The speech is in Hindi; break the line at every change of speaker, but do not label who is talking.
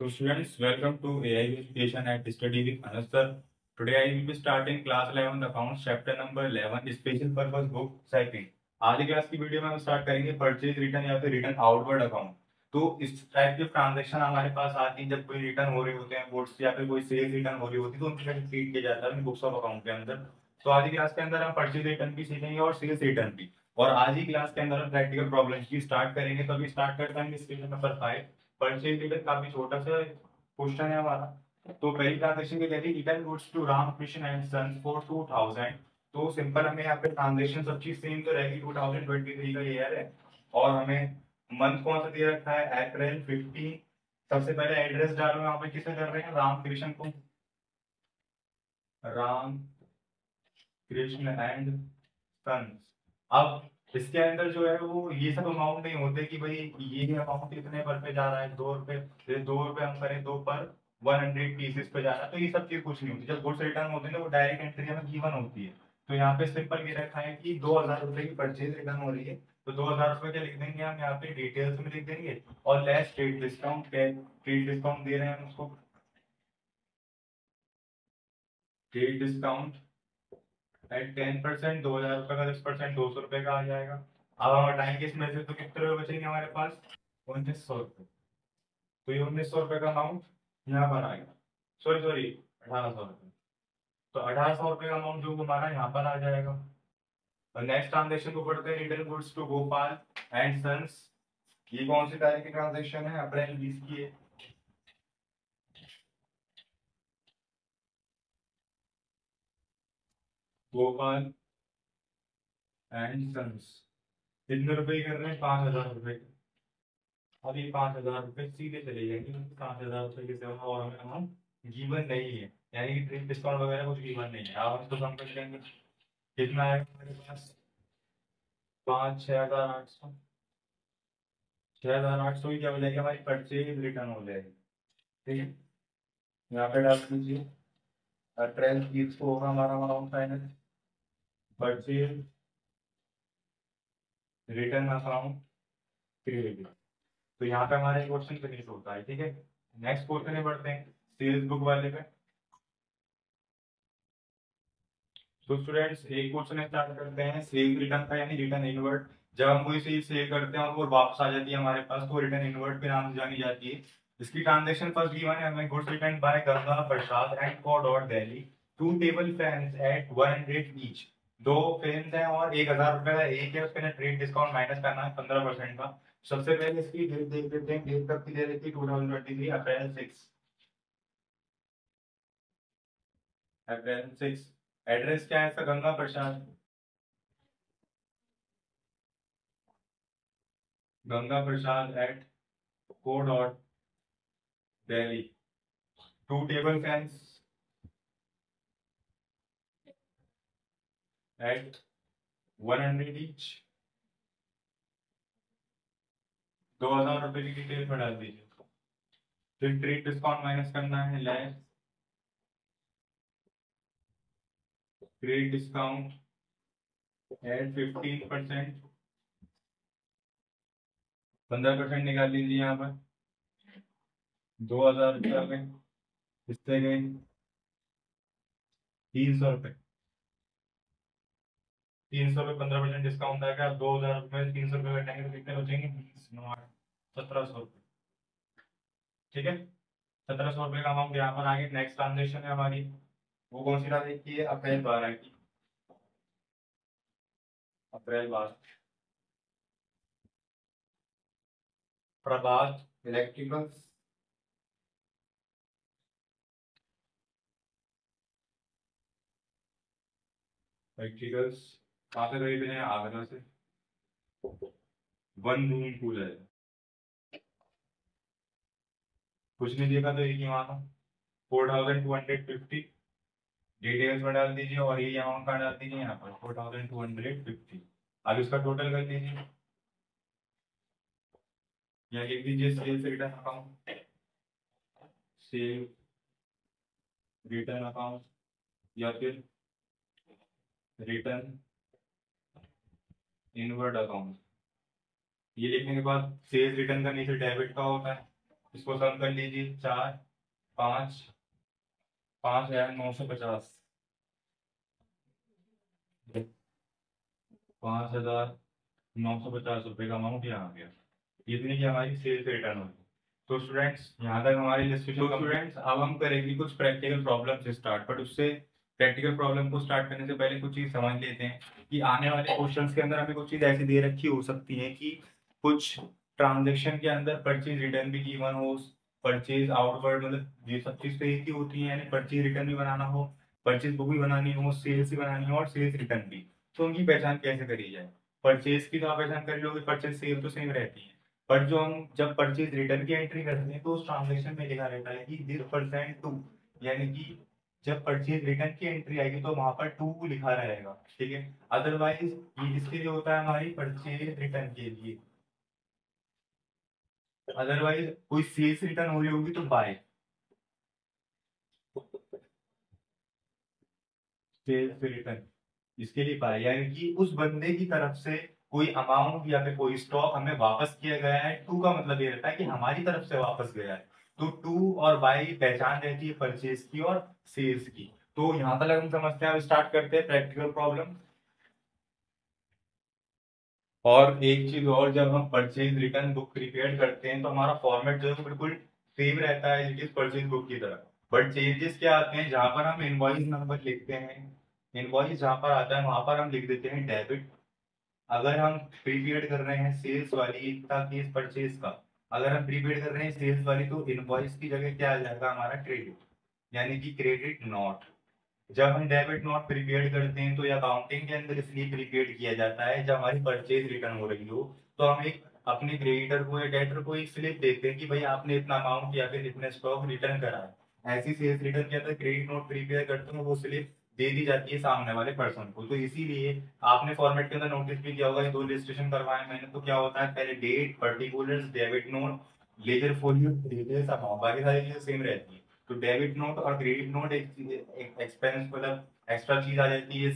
So students, welcome to AI Education at Study with Anas sir. Today I will be starting class 11 accounts chapter number 11 special purpose book cycling. आज की क्लास की वीडियो में हम स्टार्ट करेंगे परचेज रिटर्न या फिर रिटर्न आउटवर्ड अकाउंट। तो इस टाइप के ट्रांजेक्शन हमारे पास आती है जब कोई रिटर्न हो रहे होते हैं बोर्ड से या फिर कोई सेल रिटर्न हो रही होती है तो उनको कैसे ट्रीट किया जाता है बुक्स ऑफ अकाउंट के अंदर। तो आज की क्लास के अंदर हम परचेज रिटर्न भी सीखेंगे और सेल्स रिटर्न भी। और आज ही क्लास के अंदर हम प्रैक्टिकल प्रॉब्लम्स की स्टार्ट करेंगे। तो अभी स्टार्ट करते हैं क्वेश्चन नंबर 5। परचेज रिटर्न काफी छोटा सा क्वेश्चन है हमारा। तो पहली ट्रांजेक्शन की कह return goods to Ramkrishna and sons for 2000। तो सिंपल हमें यहाँ पे ट्रांजेक्शन सब चीज सेम तो रहेगी। 2023 का ईयर है और हमें मंथ कौन सा दे रखा है, अप्रैल 15। सबसे पहले एड्रेस डालो, यहाँ पे किसे कर रहे हैं, रामकृष्ण को, राम कृष्ण एंड सन्स। अब इसके अंदर जो है वो ये सब अमाउंट नहीं होते कि भाई ये अमाउंट इतने पर पे जा रहा है, 2 रुपए, जैसे 2 रुपए हम करें 2 पर 100 पीसेस पे जा रहा है, तो ये सब चीज कुछ नहीं होती। जब गुड्स रिटर्न होते हैं ना वो डायरेक्ट एंट्री हमें गिवन होती है। तो यहाँ पे सिंपल ये रखा है कि 2000 रुपए की परचेज रिटर्न हो रही है, तो 2000 रुपए क्या लिख देंगे हम यहाँ पे डिटेल्स में लिख देंगे और less trade discount, trade discount दे रहे हैं हम उसको, ट्रेड डिस्काउंट एट 10%। 2000 रुपए का 10% 200 रुपए का आ जाएगा। अब हम हटाएंगे इसमें से तो कितने रुपए बचेंगे हमारे पास, 1900 रुपए। तो ये 1900 रुपए का अमाउंट यहाँ पर आएगा, सॉरी सॉरी 1800 रुपए। तो 1800 रुपए का अमाउंट जो हमारा यहाँ पर आ जाएगा। और नेक्स्ट ट्रांजेक्शन को पढ़ते हैं, return goods to Gopal and sons. ये कौन सी तारीख की ट्रांजेक्शन है, अप्रैल 20 की है। गोपाल एंड सन्स कितने रुपए कर रहे हैं, 5000 रुपए। अभी 5000 रुपए सीधे चले जाएंगे, 5000 रुपए के सिवा और हमें अमाउंट गिवन नहीं है, यानी कि ट्रेड डिस्काउंट वगैरह कुछ गिवन नहीं है। अब हम तो कम कर लेंगे, कितना आएगा हमारे पास, 5 6800। 6800 ही क्या हो जाएगी हमारी परचेज रिटर्न हो जाएगी। ठीक है, यहाँ पे डाल दीजिए अप्रैल 30 को होगा हमारा amount final purchase return account created. तो यहाँ पे हमारा क्वेश्चन फिनिश होता है। ठीक है, नेक्स्ट क्वेश्चन में बढ़ते हैं सेल्स बुक वाले पे। तो स्टूडेंट्स एक क्वेश्चन स्टार्ट करते हैं सेल रिटर्न का, यानी रिटर्न इनवर्ट। जब हम कोई चीज सेल करते हैं और वो वापस आ जाती है हमारे पास तो रिटर्न इनवर्ट के नाम से जानी जाती है। इसकी ट्रांजेक्शन फर्स्ट गिवन है हमें, goods return by Ganga Prasad and co dot Delhi, 2 table fans at 100 each. 2 fans हैं और 1000 रुपए का एक है, उसके ट्रेड डिस्काउंट माइनस करना है 15% का। सबसे पहले इसकी डेट देख लेते हैं, डेट कब की दे रही थी, 2023 अप्रैल 6, अप्रैल 6। एड्रेस क्या है इसका, Ganga Prasad, Ganga Prasad at co dot Delhi, 2 table fans at 100 each. 2000 रुपए की डिटेल में डाल दीजिए। फिर ट्रेड डिस्काउंट माइनस करना है, लेस ट्रेड डिस्काउंट एट 15%, 15% निकाल लीजिए यहाँ पर। 2000 रुपये में कितने गए, 300 रुपये। 300 पे 15% डिस्काउंट आएगा, 2000 रुपये 300 रुपये घटाएंगे तो कितने बचेंगे, 1700 रुपये। ठीक है, 1700 रुपये का अमाउंट यहाँ पर आगे। नेक्स्ट ट्रांजेक्शन है हमारी, वो कौन सी तारीख की है, अप्रैल 12 की, अप्रैल 12। प्रभात इलेक्ट्रिकल्स इलेक्ट्रिकल्स कहाँ से खरीदे हैं, आगरा से। 1 रूम कूलर, कुछ नहीं देखा तो एक ही माना, 4250। डिटेल्स में डाल दीजिए और ये अमाउंट का डाल दीजिए यहाँ पर 4250। अब इसका टोटल कर लीजिए, यहाँ लिख दीजिए sales return account, sale return account या फिर रिटर्न इनवर्ड अकाउंट। ये लिखने के बाद सेल्स रिटर्न का नीचे डेबिट का होता है, इसको सम कर लीजिए, 4 5 5,950, 5,950 रुपये का अमाउंट यहाँ आ गया। इतनी की हमारी सेल्स रिटर्न होगी। तो स्टूडेंट्स यहाँ तक हमारी इलस्ट्रेशन। तो स्टूडेंट्स अब हम करेंगे कुछ प्रैक्टिकल प्रॉब्लम से स्टार्ट, बट उससे प्रैक्टिकल प्रॉब्लम को स्टार्ट करने से पहले कुछ चीज समझ लेते हैं कि आने वाले क्वेश्चंस के अंदर हमें कुछ चीज ऐसी दे रखी हो सकती है कि कुछ ट्रांजेक्शन के अंदर परचेज रिटर्न भी गिवन हो, परचेज आउटवर्ड, मतलब ये सब चीज तो एक ही होती है, यानी परचेज रिटर्न भी बनाना हो, परचेज बुक भी बनानी हो, सेल्स भी बनानी हो और सेल्स रिटर्न भी। तो उनकी पहचान कैसे करी जाए? परचेज की तो आप पहचान कर लोगे, परचेज सेल तो सेम रहती है, पर जो हम जब परचेज रिटर्न की एंट्री करते हैं तो उस ट्रांजेक्शन में लिखा रहता है कि दिस परसेंट टू, यानी कि जब परचेज रिटर्न की एंट्री आएगी तो वहां पर टू लिखा रहेगा, ठीक है। अदरवाइज ये इसके लिए होता है हमारी परचेज रिटर्न के लिए। अदरवाइज कोई सेल्स रिटर्न हो रही होगी तो बाय, सेल्स रिटर्न, इसके लिए बाय, यानी कि उस बंदे की तरफ से कोई अमाउंट या फिर कोई स्टॉक हमें वापस किया गया है। टू का मतलब ये रहता है कि हमारी तरफ से वापस गया है। तो टू और बाय पहचान रहती है परचेज की और सेल्स की। तो यहाँ तक हम समझते हैं। अब स्टार्ट करते हैं प्रैक्टिकल प्रॉब्लम। और एक चीज और, जब हम परचेज रिटर्न बुक प्रिपेयर करते हैं तो हमारा फॉर्मेट जो है वो बिल्कुल सेम रहता है इट इज परचेज बुक की तरह। बट चेंजेस क्या आते हैं, जहां पर हम इनवॉइस नंबर लिखते हैं, इनवॉइस जहां पर आता है वहां पर हम लिख देते हैं डेबिट। अगर हम प्रीपेड कर रहे हैं सेल्स वाली का केस परचेज का, अगर हम प्रीपेड कर रहे हैं सेल्स वाली तो इनवॉइस की जगह क्या आ जाएगा हमारा क्रेडिट, यानी कि क्रेडिट नॉट। जब हम डेबिट नोट प्रीपेड करते हैं तो ये अकाउंटिंग के अंदर इसलिए प्रीपेड किया जाता है, जब हमारी परचेज रिटर्न हो रही हो तो हम एक अपने क्रेडिटर को या डेटर को एक स्लिप देते हैं कि भाई आपने इतना अमाउंट या फिर इतने स्टॉक रिटर्न करा है। ऐसी सेल्स रिटर्न के अंदर क्रेडिट नोट प्रीपेयर करते हैं, वो स्लिप दे दी जाती है सामने वाले पर्सन को। तो इसीलिए आपने फॉर्मेट के अंदर नोटिस भी किया होगा, ये दो रजिस्ट्रेशन करवाए मैंने, तो क्या होता है पहले date, particulars, debit note, ledger folio, details amount, बाकी सारी चीजें सेम रहती है। तो डेबिट नोट और क्रेडिट नोट एक एक्सपेंस मतलब एक्स्ट्रा चीज आ जाती है।